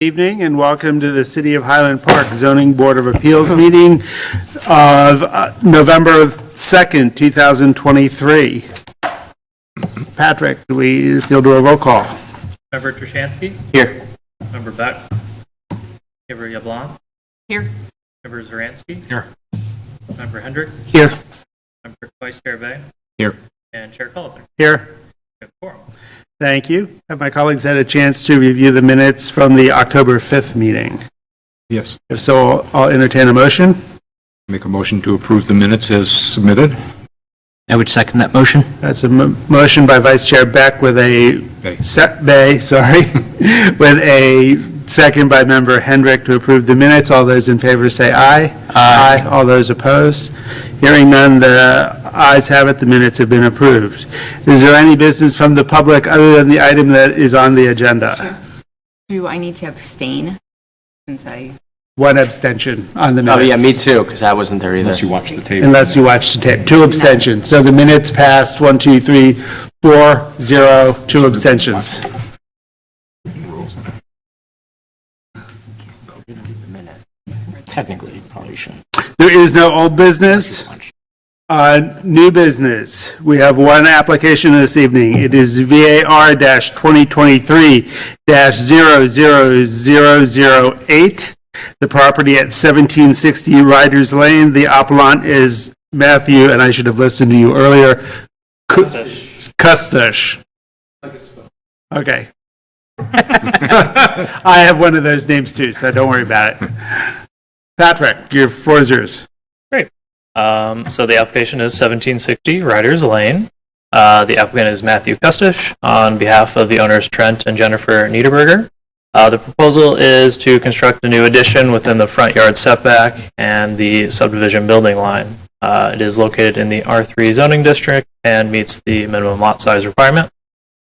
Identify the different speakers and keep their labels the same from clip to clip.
Speaker 1: Evening and welcome to the City of Highland Park Zoning Board of Appeals meeting of November 2nd, 2023. Patrick, you'll do a roll call.
Speaker 2: Member Trushansky?
Speaker 3: Here.
Speaker 2: Member Beck? Member Yablon?
Speaker 4: Here.
Speaker 2: Member Zaransky?
Speaker 3: Here.
Speaker 2: Member Hendrick?
Speaker 3: Here.
Speaker 2: Member Vice Chair Bay?
Speaker 3: Here.
Speaker 2: And Chair Culliver?
Speaker 1: Here.
Speaker 2: We have quorum.
Speaker 1: Thank you. Have my colleagues had a chance to review the minutes from the October 5th meeting?
Speaker 3: Yes.
Speaker 1: If so, I'll entertain a motion.
Speaker 3: Make a motion to approve the minutes as submitted.
Speaker 5: I would second that motion.
Speaker 1: That's a motion by Vice Chair Beck with a with a second by Member Hendrick to approve the minutes. All those in favor say aye. Aye. All those opposed? Hearing none, the ayes have it. The minutes have been approved. Is there any business from the public other than the item that is on the agenda?
Speaker 4: Do I need to abstain since I...
Speaker 1: One abstention on the minutes.
Speaker 5: Oh, yeah, me too, because I wasn't there either.
Speaker 3: Unless you watch the tape.
Speaker 1: Unless you watch the tape. Two abstentions. So the minutes passed 1, 2, 3, 4, 0, 2 abstentions.
Speaker 5: Technically, you probably shouldn't.
Speaker 1: There is no old business. New business. We have one application this evening. It is VAR-2023-00008. The property at 1760 Riders Lane. The appellant is Matthew, and I should have listened to you earlier. Kustush. Okay. I have one of those names too, so don't worry about it. Patrick, your floor is yours.
Speaker 2: So the application is 1760 Riders Lane. The applicant is Matthew Kustish on behalf of the owners Trent and Jennifer Niederberger. The proposal is to construct a new addition within the front yard setback and the subdivision building line. It is located in the R3 zoning district and meets the minimum lot size requirement.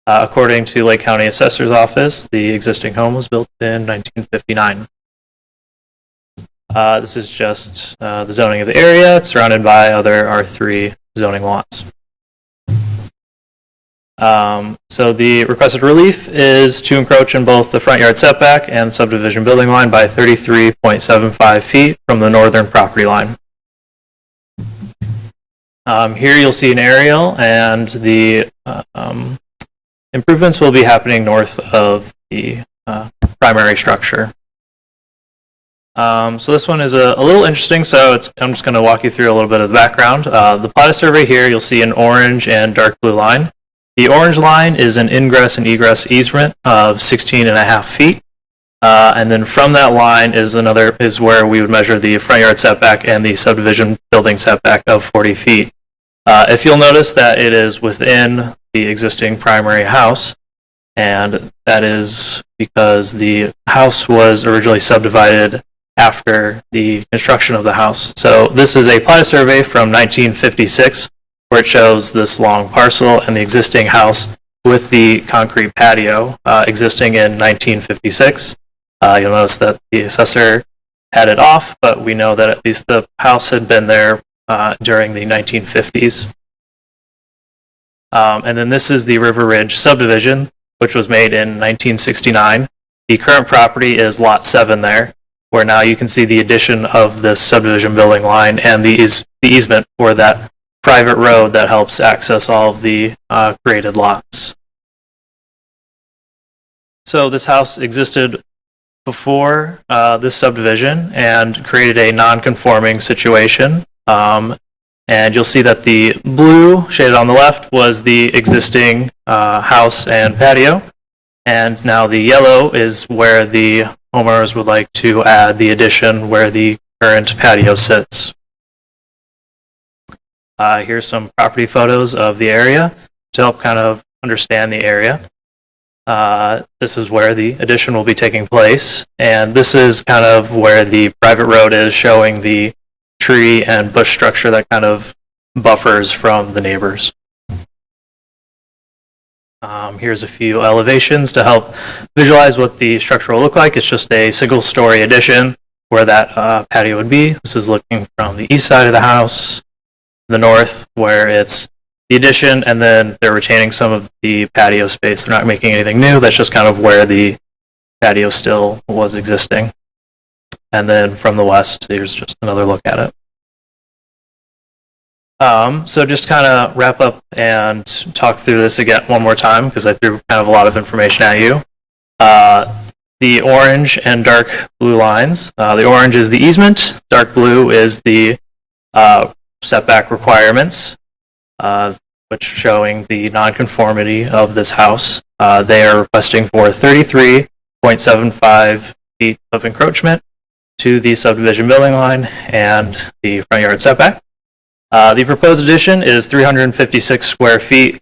Speaker 2: According to Lake County Assessor's Office, the existing home was built in 1959. This is just the zoning of the area. It's surrounded by other R3 zoning lots. So the requested relief is to encroach in both the front yard setback and subdivision building line by 33.75 feet from the northern property line. Here you'll see an aerial, and the improvements will be happening north of the primary structure. So this one is a little interesting, so I'm just going to walk you through a little bit of the background. The plot survey here, you'll see an orange and dark blue line. The orange line is an ingress and egress easement of 16.5 feet. And then from that line is where we would measure the front yard setback and the subdivision building setback of 40 feet. If you'll notice that it is within the existing primary house, and that is because the house was originally subdivided after the construction of the house. So this is a plot survey from 1956 where it shows this long parcel and the existing house with the concrete patio existing in 1956. You'll notice that the assessor had it off, but we know that at least the house had been there during the 1950s. And then this is the River Ridge subdivision, which was made in 1969. The current property is lot 7 there, where now you can see the addition of this subdivision building line and the easement for that private road that helps access all of the created lots. So this house existed before this subdivision and created a non-conforming situation. And you'll see that the blue shaded on the left was the existing house and patio. And now the yellow is where the homeowners would like to add the addition where the current patio sits. Here's some property photos of the area to help kind of understand the area. This is where the addition will be taking place. And this is kind of where the private road is, showing the tree and bush structure that kind of buffers from the neighbors. Here's a few elevations to help visualize what the structure will look like. It's just a single-story addition where that patio would be. This is looking from the east side of the house, the north, where it's the addition, and then they're retaining some of the patio space. They're not making anything new. That's just kind of where the patio still was existing. And then from the west, here's just another look at it. So just kind of wrap up and talk through this again one more time, because I threw kind of a lot of information at you. The orange and dark blue lines. The orange is the easement, dark blue is the setback requirements, which showing the nonconformity of this house. They are requesting for 33.75 feet of encroachment to the subdivision building line and the front yard setback. The proposed addition is 356 square feet.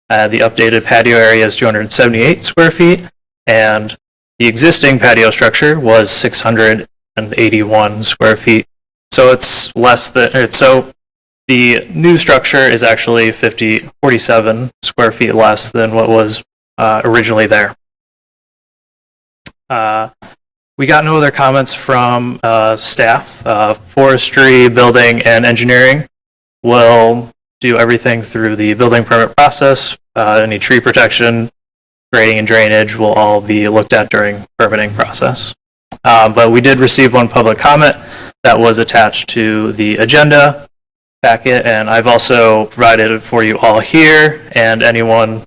Speaker 2: The updated patio area is 278 square feet, and the existing patio structure was 681 square feet. So it's less than, so the new structure is actually 47 square feet less than what was originally there. We got no other comments from staff. Forestry, building, and engineering will do everything through the building permit process. Any tree protection, grading, and drainage will all be looked at during permitting process. But we did receive one public comment that was attached to the agenda packet, and I've also provided it for you all here, and anyone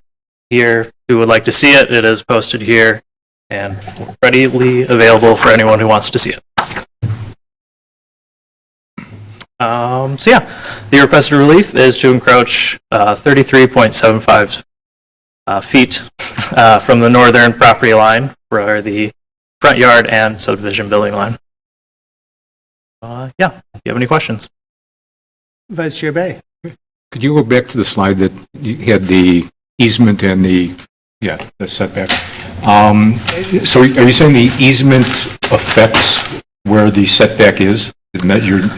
Speaker 2: here who would like to see it, it is posted here and readily available for anyone who wants to see it. So yeah, the requested relief is to encroach 33.75 feet from the northern property line for the front yard and subdivision building line. Yeah, do you have any questions?
Speaker 1: Vice Chair Bay.
Speaker 3: Could you go back to the slide that you had the easement and the setback? So are you saying the easement affects where the setback is?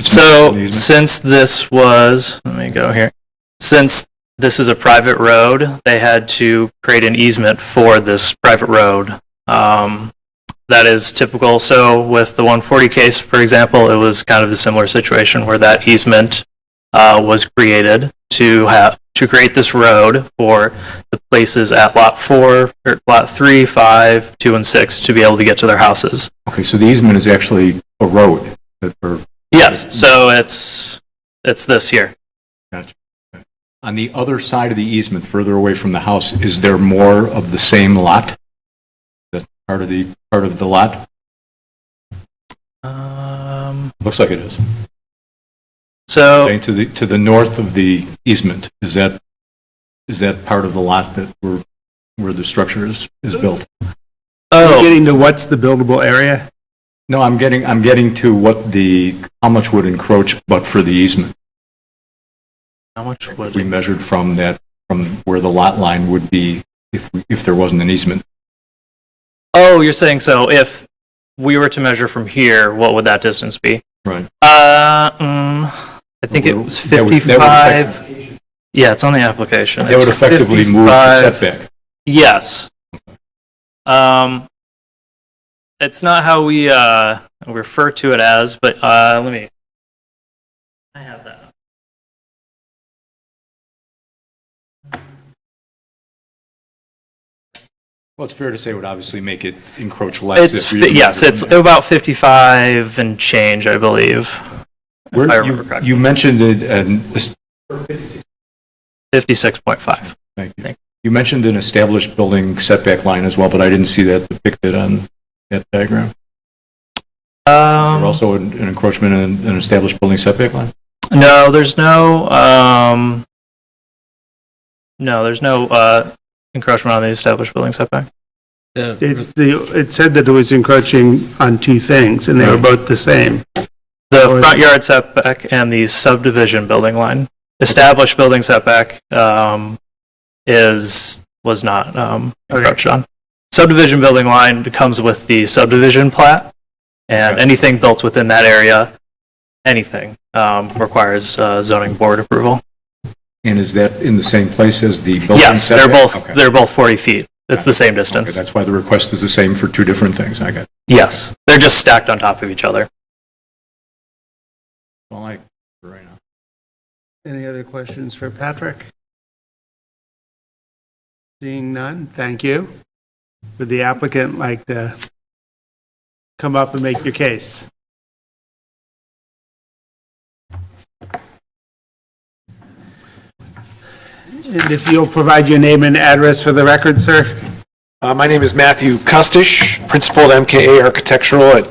Speaker 2: So since this was, let me go here. Since this is a private road, they had to create an easement for this private road. That is typical. So with the 140 case, for example, it was kind of a similar situation where that easement was created to create this road for the places at lot 4, or lot 3, 5, 2, and 6 to be able to get to their houses.
Speaker 3: Okay, so the easement is actually a road.
Speaker 2: Yes, so it's this here.
Speaker 3: Gotcha. Okay. On the other side of the easement, further away from the house, is there more of the same lot? That's part of the lot? Looks like it is.
Speaker 2: So
Speaker 3: Okay, to the north of the easement, is that part of the lot that where the structure is built?
Speaker 1: You're getting to what's the buildable area?
Speaker 3: No, I'm getting to how much would encroach but for the easement.
Speaker 2: how much would
Speaker 3: We measured from where the lot line would be if there wasn't an easement.
Speaker 2: Oh, you're saying so if we were to measure from here, what would that distance be?
Speaker 3: Right.
Speaker 2: I think it was
Speaker 3: That would
Speaker 2: 55. Yeah, it's on the application.
Speaker 3: That would
Speaker 2: It's
Speaker 3: effectively move the
Speaker 2: 55.
Speaker 3: setback.
Speaker 2: Yes. It's not how we refer to it as, but let me. I have that.
Speaker 3: Well, it's fair to say it would obviously make it encroach less.
Speaker 2: It's
Speaker 3: if we
Speaker 2: yes, it's about 55 and change, I believe. If I remember correctly.
Speaker 3: You mentioned it,
Speaker 2: 56.5.
Speaker 3: thank you. You mentioned an established building setback line as well, but I didn't see that depicted on that diagram. Is there also an encroachment in an established building setback line?
Speaker 2: No, there's no encroachment on the established building setback.
Speaker 1: It said that it was encroaching on two things, and they were both the same.
Speaker 2: The front yard setback and the subdivision building line. Established building setback was not encroached on. Subdivision building line comes with the subdivision plat, and anything built within that area, requires zoning board approval.
Speaker 3: And is that in the same place as the building
Speaker 2: Yes,
Speaker 3: setback? Okay.
Speaker 2: they're both 40 feet. It's the same
Speaker 3: Okay,
Speaker 2: distance.
Speaker 3: that's why the request is the same for two different things. I got it.
Speaker 2: Yes, they're just stacked on top of each other.
Speaker 3: All I right now.
Speaker 1: Any other questions for Patrick? Seeing none, thank you. Would the applicant like to come up and make your case. And if you'll provide your name and address for the record, sir?
Speaker 6: My name is Matthew Kustish, principal at MKA Architectural at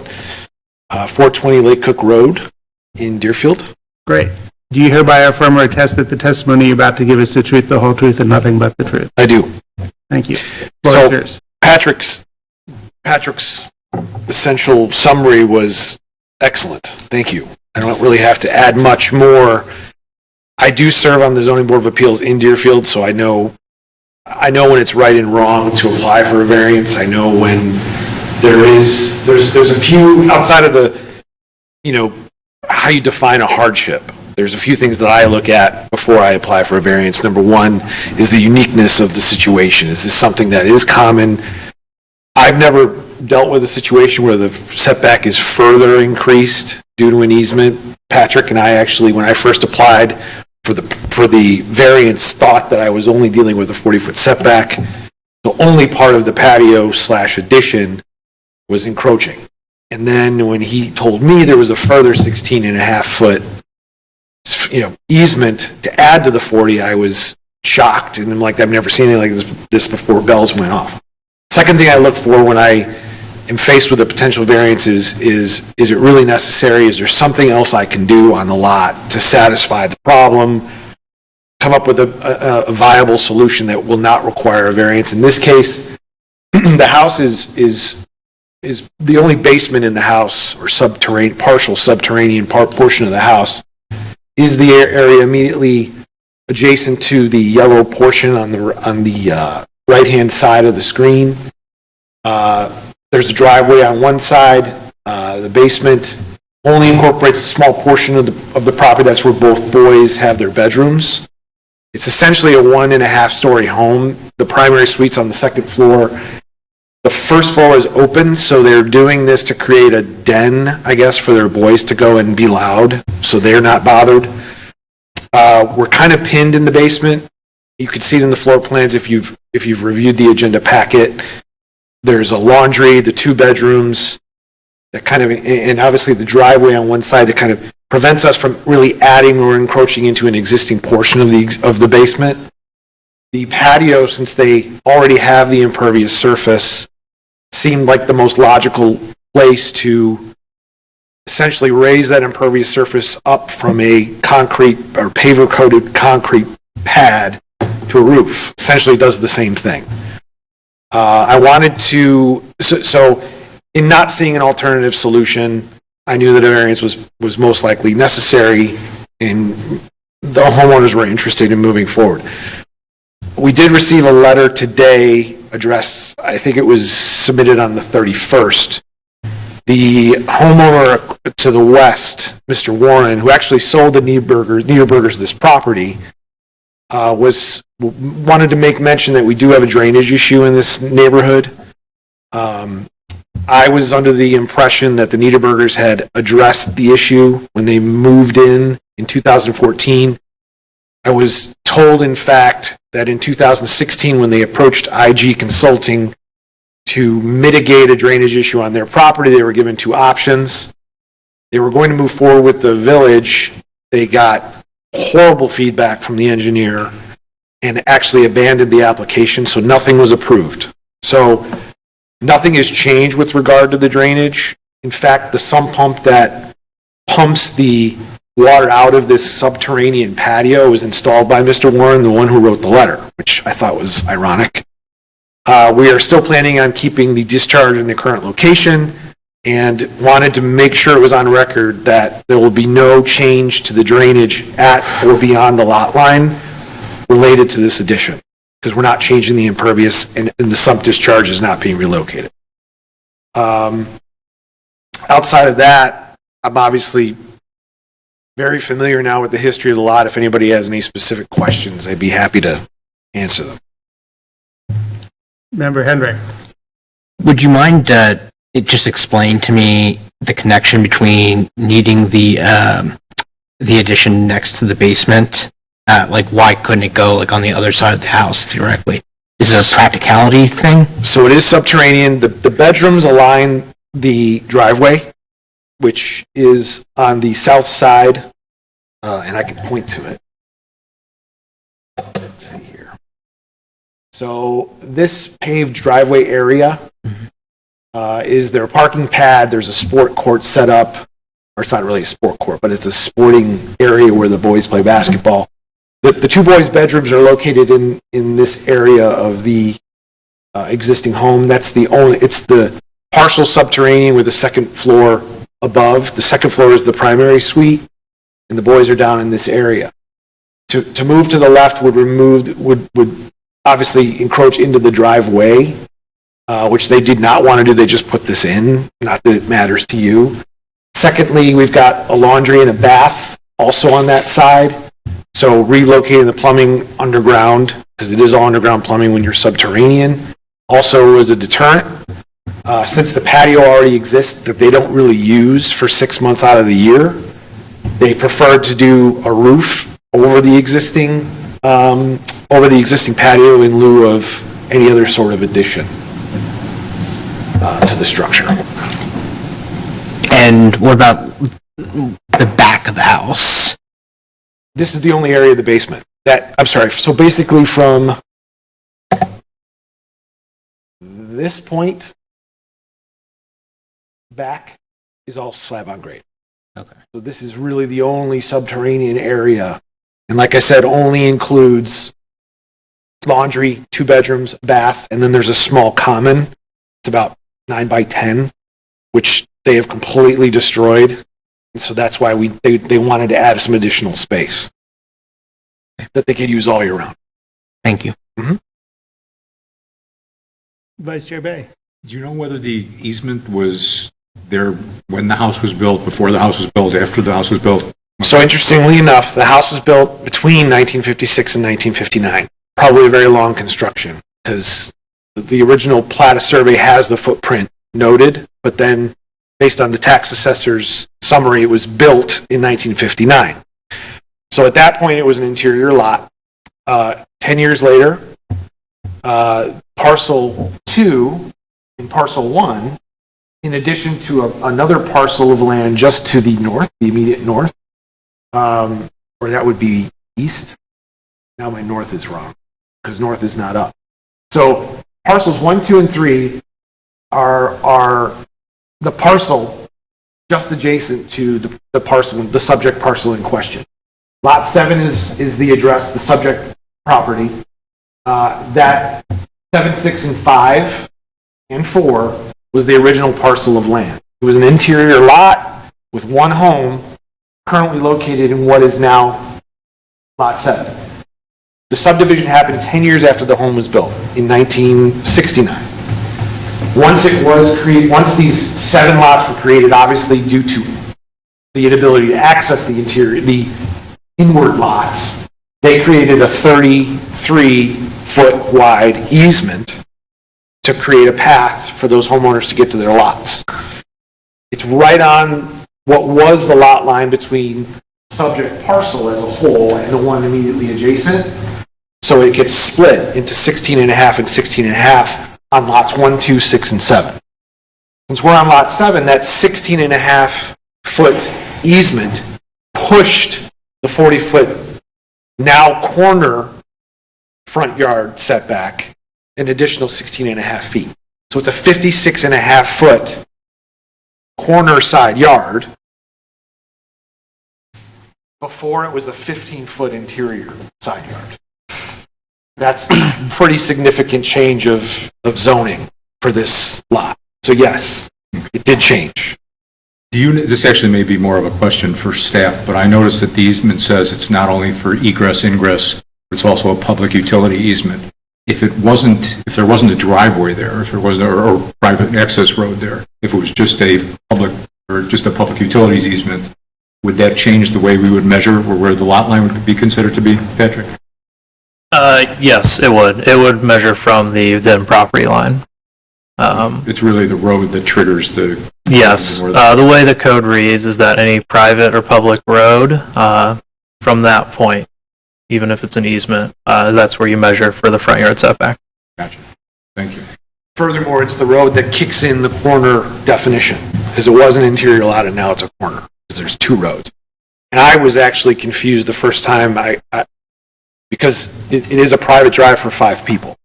Speaker 6: 420 Lake Cook Road in Deerfield.
Speaker 1: Great. Do you hereby affirm or attest that the testimony you're about to give is the truth, the whole truth, and nothing but the truth?
Speaker 6: I do.
Speaker 1: Thank you.
Speaker 6: So Patrick's essential summary was excellent. Thank you. I don't really have to add much more. I do serve on the Zoning Board of Appeals in Deerfield, so I know when it's right and wrong to apply for a variance. I know when there's a few outside of the, how you define a hardship. There's a few things that I look at before I apply for a variance. Number one is the uniqueness of the situation. Is this something that is common? I've never dealt with a situation where the setback is further increased due to an easement. Patrick and I actually, when I first applied for the variance, thought that I was only dealing with a 40-foot setback. The only part of the patio/addition was encroaching. And then when he told me there was a further 16.5-foot easement to add to the 40, I was shocked. And I'm like, I've never seen anything like this before. Bells went off. Second thing I look for when I am faced with a potential variance is it really necessary? Is there something else I can do on the lot to satisfy the problem? Come up with a viable solution that will not require a variance. In this case, the house is the only basement in the house, or partial subterranean portion of the house, is the area immediately adjacent to the yellow portion on the right-hand side of the screen. There's a driveway on one side. The basement only incorporates a small portion of the property. That's where both boys have their bedrooms. It's essentially a 1.5-story home. The primary suite's on the second floor. The first floor is open, so they're doing this to create a den, I guess, for their boys to go and be loud, so they're not bothered. We're kind of pinned in the basement. You can see it in the floor plans if you've reviewed the agenda packet. There's a laundry, the 2 bedrooms, that kind of, and obviously the driveway on one side that kind of prevents us from really adding or encroaching into an existing portion of the basement. The patio, since they already have the impervious surface, seemed like the most logical place to essentially raise that impervious surface up from a concrete or paver-coated concrete pad to a roof. Essentially does the same thing. I wanted to, so in not seeing an alternative solution, I knew that a variance was most likely necessary, and the homeowners were interested in moving forward. We did receive a letter today addressed, I think it was submitted on the 31st. The homeowner to the west, Mr. Warren, who actually sold the Niederbergers this property, wanted to make mention that we do have a drainage issue in this neighborhood. I was under the impression that the Niederbergers had addressed the issue when they moved in 2014. I was told, in fact, that in 2016, when they approached IG Consulting to mitigate a drainage issue on their property, they were given 2 options. They were going to move forward with the village. They got horrible feedback from the engineer and actually abandoned the application, so nothing was approved. So nothing has changed with regard to the drainage. In fact, the sump pump that pumps the water out of this subterranean patio was installed by Mr. Warren, the one who wrote the letter, which I thought was ironic. We are still planning on keeping the discharge in the current location and wanted to make sure it was on record that there will be no change to the drainage at or beyond the lot line related to this addition, because we're not changing the impervious and the sump discharge is not being relocated. Outside of that, I'm obviously very familiar now with the history of the lot. If anybody has any specific questions, I'd be happy to answer them.
Speaker 1: Member Hendrick.
Speaker 5: Would you mind just explain to me the connection between needing the addition next to the basement? Like, why couldn't it go like on the other side of the house theoretically? Is it a practicality thing?
Speaker 6: So it is subterranean. The bedrooms align the driveway, which is on the south side, and I can point to it. Let's see here. So this paved driveway area is their parking pad. There's a sport court set up, or it's not really a sport court, but it's a sporting area where the boys play basketball. The two boys' bedrooms are located in this area of the existing home. It's the partial subterranean with the second floor above. The second floor is the primary suite, and the boys are down in this area. To move to the left would obviously encroach into the driveway, which they did not want to do. They just put this in, not that it matters to you. Secondly, we've got a laundry and a bath also on that side. So relocating the plumbing underground, because it is all underground plumbing when you're subterranean, also is a deterrent. Since the patio already exists that they don't really use for 6 months out of the year, they prefer to do a roof over the existing patio in lieu of any other sort of addition to the structure.
Speaker 5: And what about the back of the house?
Speaker 6: This is the only area of the basement so basically from this point back is all slab on grade.
Speaker 5: Okay.
Speaker 6: So this is really the only subterranean area. And like I said, only includes laundry, 2 bedrooms, bath, and then there's a small common. It's about 9 by 10, which they have completely destroyed. And so that's why they wanted to add some additional space that they could use all year round.
Speaker 5: Thank you.
Speaker 1: Vice Chair Bay.
Speaker 3: Do you know whether the easement was there when the house was built, before the house was built, after the house was built?
Speaker 6: So interestingly enough, the house was built between 1956 and 1959. Probably a very long construction, because the original plat of survey has the footprint noted, but then based on the tax assessor's summary, it was built in 1959. So at that point, it was an interior lot. 10 years later, parcel 2 and parcel 1, in addition to another parcel of land just to the north, the immediate north, or that would be east. Now my north is wrong, because north is not up. So parcels 1, 2, and 3 are the parcel just adjacent to the parcel, the subject parcel in question. Lot 7 is the address, the subject property. That 7, 6, and 5, and 4 was the original parcel of land. It was an interior lot with 1 home currently located in what is now Lot 7. The subdivision happened 10 years after the home was built, in 1969. Once these 7 lots were created, obviously due to the inability to access the inward lots, they created a 33-foot wide easement to create a path for those homeowners to get to their lots. It's right on what was the lot line between the subject parcel as a whole and the one immediately adjacent. So it gets split into 16 and a half and 16 and a half on lots 1, 2, 6, and 7. Since we're on lot 7, that 16 and a half foot easement pushed the 40-foot now corner front yard setback an additional 16 and a half feet. So it's a 56 and a half foot corner side yard. Before it was a 15-foot interior side yard. That's a pretty significant change of zoning for this lot. So yes, it did change.
Speaker 3: This actually may be more of a question for staff, but I noticed that the easement says it's not only for egress, ingress, it's also a public utility easement. If there wasn't a driveway there, if there wasn't or private access road there, if it was just a public utilities easement, would that change the way we would measure or where the lot line would be considered to be, Patrick?
Speaker 2: Yes, it would. It would measure from the then property line.
Speaker 3: It's really the road that triggers the...
Speaker 2: Yes. The way the code reads is that any private or public road from that point, even if it's an easement, that's where you measure for the front yard setback.
Speaker 3: Gotcha. Thank you.
Speaker 6: Furthermore, it's the road that kicks in the corner definition, because it was an interior lot and now it's a corner, because there's two roads. And I was actually confused the first time because it is a private drive for 5 people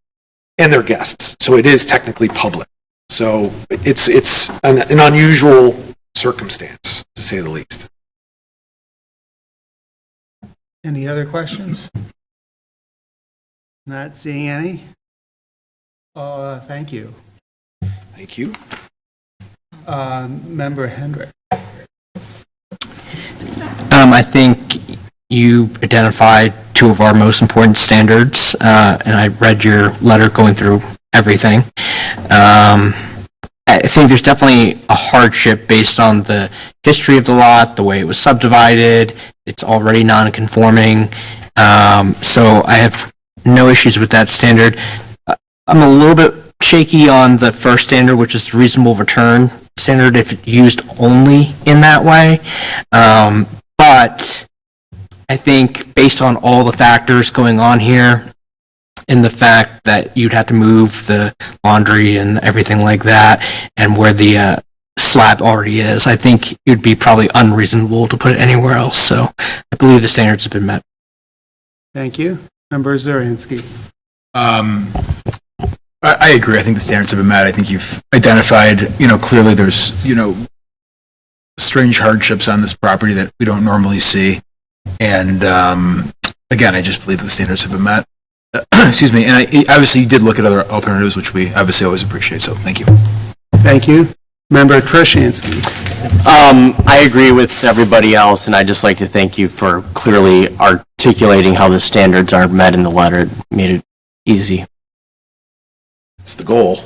Speaker 6: and their guests, so it is technically public. So it's an unusual circumstance, to say the least.
Speaker 1: Any other questions? Not seeing any? Thank you.
Speaker 6: Thank you.
Speaker 1: Member Hendrick.
Speaker 5: I think you identified 2 of our most important standards, and I read your letter going through everything. I think there's definitely a hardship based on the history of the lot, the way it was subdivided. It's already non-conforming, so I have no issues with that standard. I'm a little bit shaky on the first standard, which is reasonable return standard if it's used only in that way. But I think based on all the factors going on here and the fact that you'd have to move the laundry and everything like that and where the slab already is, I think it would be probably unreasonable to put it anywhere else. So I believe the standards have been met.
Speaker 1: Thank you. Member Zurinsky.
Speaker 7: I agree. I think the standards have been met. I think you've identified, clearly there's, strange hardships on this property that we don't normally see. And again, I just believe the standards have been met. Excuse me. And obviously you did look at other alternatives, which we obviously always appreciate. So thank you.
Speaker 1: Thank you. Member Trushansky.
Speaker 8: I agree with everybody else, and I'd just like to thank you for clearly articulating how the standards are met in the letter. It made it easy.
Speaker 6: It's the goal.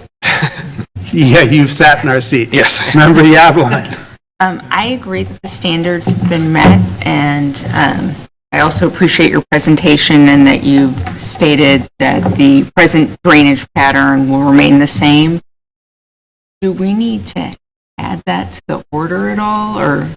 Speaker 1: Yeah, you've sat in our seat.
Speaker 6: Yes.
Speaker 1: Member Yablon.
Speaker 4: I agree that the standards have been met, and I also appreciate your presentation and that you stated that the present drainage pattern will remain the same. Do we need to add that to the order at all, or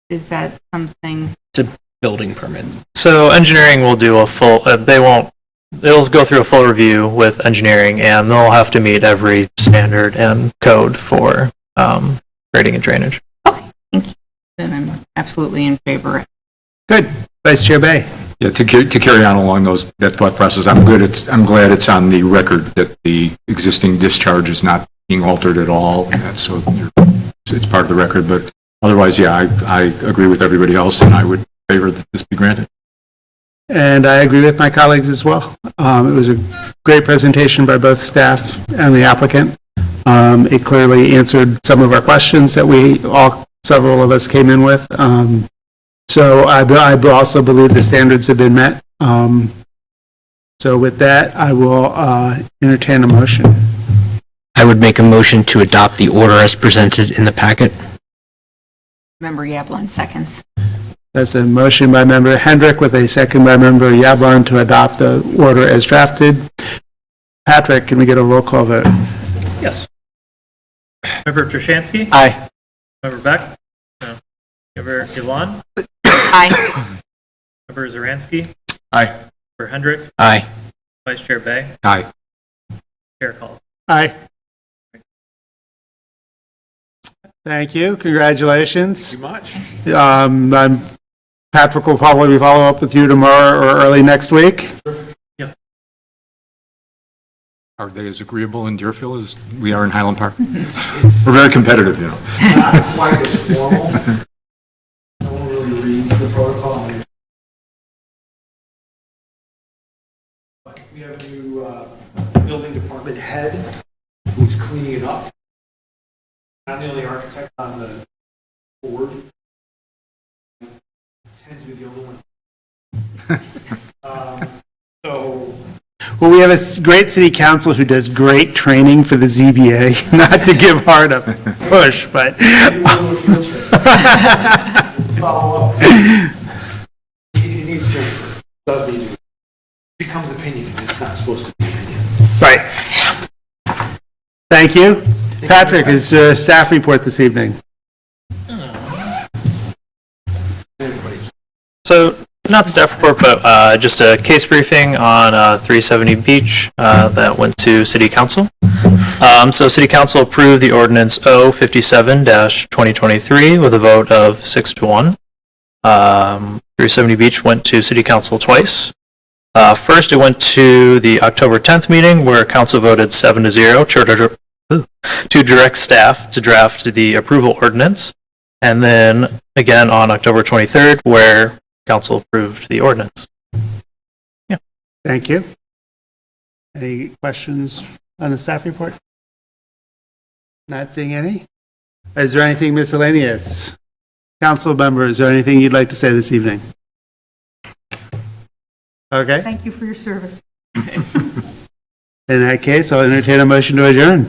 Speaker 4: is that something?
Speaker 5: It's a building permit.
Speaker 2: So engineering will do a full, it'll go through a full review with engineering, and they'll have to meet every standard and code for grading and drainage.
Speaker 4: Okay, thank you. Then I'm absolutely in favor of it.
Speaker 1: Good. Vice Chair Bay.
Speaker 3: Yeah, to carry on along that thought process, I'm glad it's on the record that the existing discharge is not being altered at all. So it's part of the record, but otherwise, yeah, I agree with everybody else, and I would favor that this be granted.
Speaker 1: And I agree with my colleagues as well. It was a great presentation by both staff and the applicant. It clearly answered some of our questions that several of us came in with. So I also believe the standards have been met. So with that, I will entertain a motion.
Speaker 5: I would make a motion to adopt the order as presented in the packet.
Speaker 4: Member Yablon seconds.
Speaker 1: That's a motion by Member Hendrick with a second by Member Yablon to adopt the order as drafted. Patrick, can we get a roll call vote?
Speaker 2: Yes. Member Trushansky?
Speaker 8: Aye.
Speaker 2: Member Beck? No. Member Elon?
Speaker 4: Aye.
Speaker 2: Member Zuransky?
Speaker 3: Aye.
Speaker 2: Member Hendrick?
Speaker 5: Aye.
Speaker 2: Vice Chair Bay?
Speaker 3: Aye.
Speaker 2: Chair Call.
Speaker 1: Aye. Thank you. Congratulations.
Speaker 6: Thank you much.
Speaker 1: Patrick will probably follow up with you tomorrow or early next week.
Speaker 3: Are they as agreeable in Deerfield as we are in Highland Park? We're very competitive,
Speaker 6: Not quite as formal. No one really reads the protocol. But we have a new building department head who's cleaning it up. I'm the only architect on the board. I tend to be the only one.
Speaker 1: Well, we have a great city council who does great training for the ZBA, not to give hard a push, but.
Speaker 6: Follow up. It needs to, does need to. It becomes opinion, and it's not supposed to be opinion.
Speaker 1: Right. Thank you. Patrick, is staff report this evening?
Speaker 2: So Not staff report, but just a case briefing on 370 Beach that went to City Council. So City Council approved the ordinance O57-2023 with a vote of 6-1. 370 Beach went to City Council twice. First, it went to the October 10th meeting where Council voted 7-0 to direct staff to draft the approval ordinance. And then again on October 23rd where Council approved the ordinance.
Speaker 1: Thank you. Any questions on the staff report? Not seeing any? Is there anything miscellaneous? Council member, is there anything you'd like to say this evening? Okay.
Speaker 9: Thank you for your service.
Speaker 1: In that case, I'll entertain a motion to adjourn.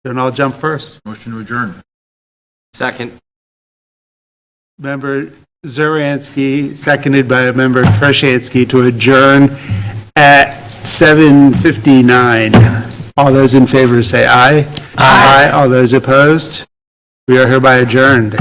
Speaker 1: Then I'll jump first.
Speaker 7: Motion to adjourn.
Speaker 8: Second.
Speaker 1: Member Zuransky, seconded by Member Trushansky to adjourn at 7:59. All those in favor say aye. Aye. All those opposed? We are hereby adjourned.